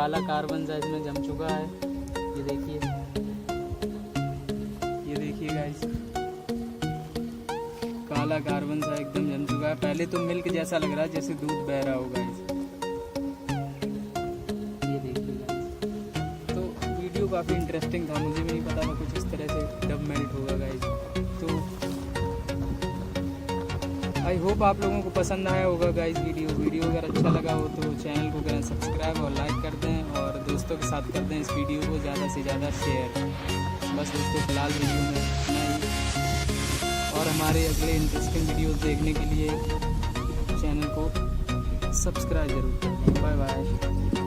काला कार्बन सा इसमें जम चुका है। ये देखिए गाइस, काला कार्बन सा एकदम जम चुका है। पहले तो मिल्क जैसा लग रहा है, जैसे दूध बह रहा होगा गाइस। ये देखिए गाइस, तो वीडियो काफ़ी इंटरेस्टिंग था, मुझे भी नहीं पता था कुछ इस तरह से डब मेल्ट होगा गाइस। तो आई होप आप लोगों को पसंद आया होगा गाइस वीडियो अगर अच्छा लगा हो तो चैनल को करें सब्सक्राइब और लाइक कर दें, और दोस्तों के साथ कर दें इस वीडियो को ज़्यादा से ज़्यादा शेयर। बस दोस्तों फिलहाल वीडियो में इतना ही, और हमारे अगले इंटरेस्टिंग वीडियोस देखने के लिए चैनल को सब्सक्राइब जरूर करें। Bye bye.